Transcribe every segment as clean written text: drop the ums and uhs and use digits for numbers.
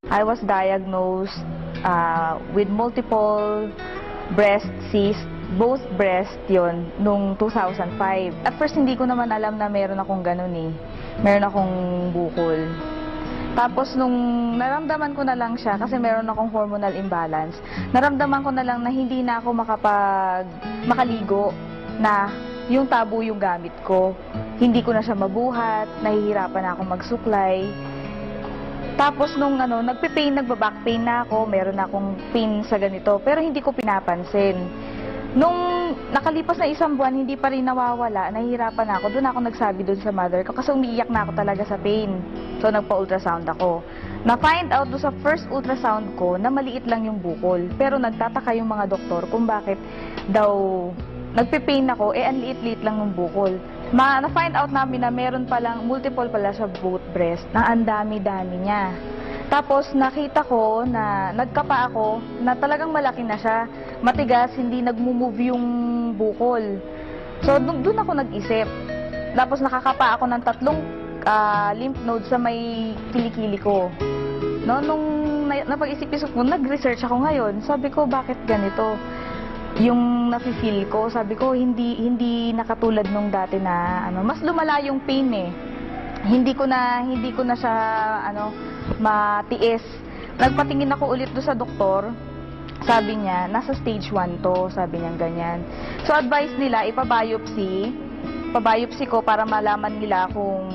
I was diagnosed with multiple breast cysts, both breast yon nung 2005. At first, hindi ko naman alam na meron akong ganun eh. Meron akong bukol. Tapos, nung naramdaman ko na lang siya, kasi meron akong hormonal imbalance, naramdaman ko na lang na hindi na ako makaligo, na yung tabo yung gamit ko. Hindi ko na siya mabuhat, nahihirapan na ako magsuklay. Tapos nung nagbaback pain na ako, meron na akong pain sa ganito, pero hindi ko pinapansin. Nung nakalipas na 1 buwan, hindi pa rin nawawala, nahihirapan na ako. Doon ako nagsabi doon sa mother ko kasi umiiyak na ako talaga sa pain. So nagpa-ultrasound ako. Na-find out doon sa first ultrasound ko na maliit lang yung bukol. Pero nagtataka yung mga doktor kung bakit daw nagpe-pain ako, ang liit-liit lang ng bukol. Na-find out namin na meron palang multiple pala sa both breast, na ang dami-dami niya. Tapos nakita ko na nagkapa ako, na talagang malaki na siya, matigas, hindi nagmo-move yung bukol. So doon ako nag-isip. Tapos nakakapa ako ng 3 lymph nodes sa may kilikili ko. No, nung napag-isip-isip ko, nag-research ako ngayon. Sabi ko, bakit ganito? Yung nafe-feel ko, sabi ko, hindi nakatulad nung dati na mas lumala yung pain eh. Hindi ko na siya matiis. Nagpatingin ako ulit do sa doktor. Sabi niya, nasa stage 1 to, sabi niya ganyan. So advice nila ipa-biopsy. Pa-biopsy ko para malaman nila kung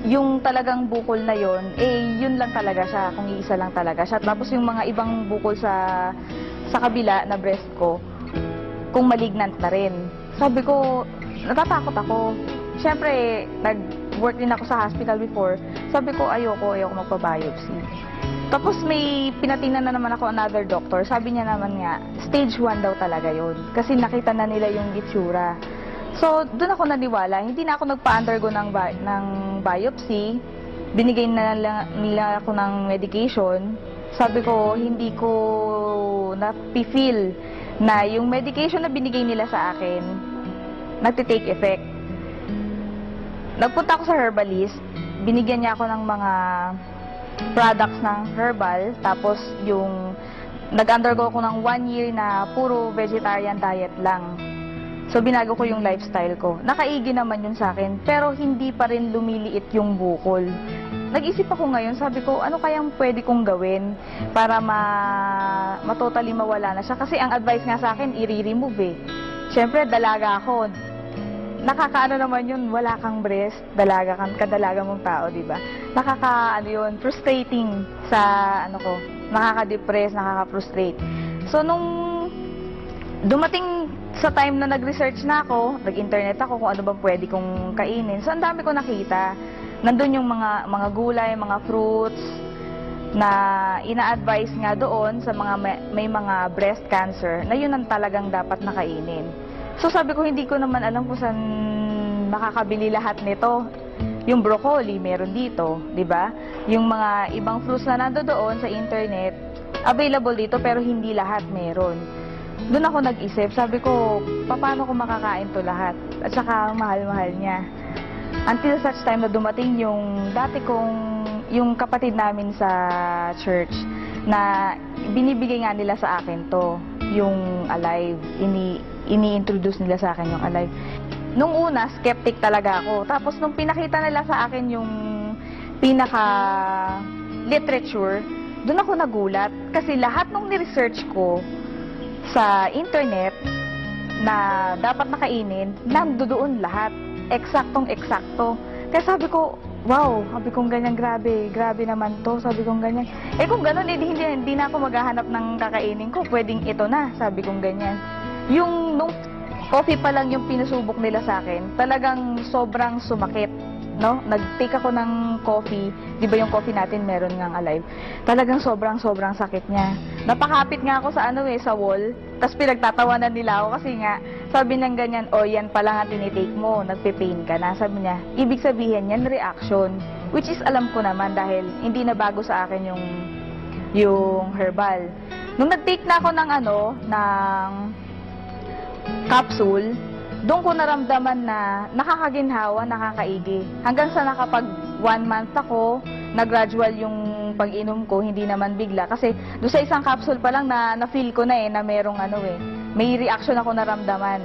yung talagang bukol na yon, yun lang talaga siya, kung iisa lang talaga siya. Tapos yung mga ibang bukol sa kabila na breast ko, kung malignant na rin. Sabi ko, natatakot ako. Siyempre, nag-work din ako sa hospital before. Sabi ko, ayoko magpa-biopsy. Tapos may pinatingnan na naman ako another doctor. Sabi niya naman nga, stage 1 daw talaga yun. Kasi nakita na nila yung itsura. So, doon ako naniwala. Hindi na ako nagpa-undergo ng biopsy. Binigay na nila ako ng medication. Sabi ko, hindi ko na-feel na yung medication na binigay nila sa akin, nagtitake effect. Nagpunta ako sa herbalist, binigyan niya ako ng mga products ng herbal, tapos yung nag-undergo ako ng 1 year na puro vegetarian diet lang. So, binago ko yung lifestyle ko. Nakaigi naman yun sa akin, pero hindi pa rin lumiliit yung bukol. Nag-isip ako ngayon, sabi ko, ano kayang pwede kong gawin para totally mawala na siya? Kasi ang advice nga sa akin, i-remove eh. Siyempre, dalaga ako. Nakakaano naman yun, wala kang breast, kadalaga mong tao, di ba? Yun, frustrating sa, nakaka-depress, nakaka-frustrate. So, nung dumating sa time na nag-research na ako, nag-internet ako kung ano bang pwede kong kainin. So, ang dami ko nakita. Nandun yung mga gulay, mga fruits na ina-advise nga doon sa mga may mga breast cancer na yun ang talagang dapat nakainin. So sabi ko, hindi ko naman alam kung saan makakabili lahat nito. Yung broccoli, meron dito, di ba? Yung mga ibang fruits na nandoon sa internet, available dito pero hindi lahat meron. Doon ako nag-isip, sabi ko, paano ko makakain to lahat? At saka mahal-mahal niya. Until such time na dumating yung yung kapatid namin sa church na binibigay nga nila sa akin to, yung Alive. Ini-introduce nila sa akin yung Alive. Nung una, skeptic talaga ako. Tapos nung pinakita nila sa akin yung pinaka-literature, doon ako nagulat. Kasi lahat nung ni-research ko sa internet na dapat nakainin, nandoon lahat. Eksaktong-eksakto. Kaya sabi ko, wow, sabi kong ganyan, grabe naman to, sabi kong ganyan. Kung gano'n, hindi na ako maghahanap ng kakainin ko, pwedeng ito na, sabi kong ganyan. Nung coffee pa lang yung pinasubok nila sa akin, talagang sobrang sumakit, no? Nag-take ako ng coffee, di ba yung coffee natin meron ngang Alive? Talagang sobrang sakit niya. Napakapit nga ako sa sa wall, tapos pinagtatawanan nila ako kasi nga, sabi ng ganyan, yan pala nga tinitake mo, nagpe-pain ka na. Sabi niya, ibig sabihin yan, reaction. Which is alam ko naman dahil hindi na bago sa akin yung herbal. Nung nag-take na ako ng capsule, doon ko naramdaman na nakakaginhawa, nakakaigi. Hanggang sa nakapag 1 month ako, na-gradual yung pag-inom ko, hindi naman bigla. Kasi doon sa isang capsule pa lang na-feel ko na na merong may reaction ako naramdaman.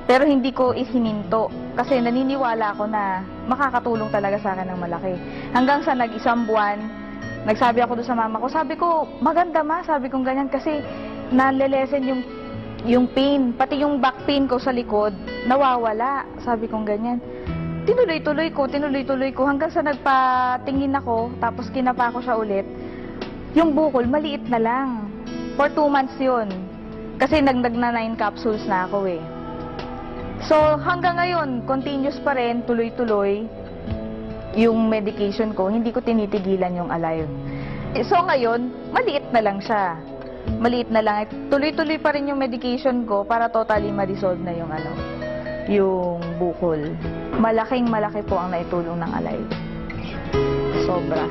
Pero hindi ko isininto kasi naniniwala ako na makakatulong talaga sa akin ng malaki. Hanggang sa nag-isang buwan, nagsabi ako doon sa mama ko, sabi ko, maganda ma, sabi kong ganyan kasi nalelesen yung pain, pati yung back pain ko sa likod, nawawala, sabi kong ganyan. Tinuloy-tuloy ko hanggang sa nagpatingin ako, tapos kinapa ko siya ulit. Yung bukol, maliit na lang. For 2 months yun. Kasi nagdag na 9 capsules na ako eh. So, hanggang ngayon, continuous pa rin, tuloy-tuloy yung medication ko. Hindi ko tinitigilan yung Alive. So, ngayon, maliit na lang siya. Maliit na lang. Tuloy-tuloy pa rin yung medication ko para totally ma-dissolve na yung bukol. Malaking malaki po ang naitulong ng Alive. Sobra.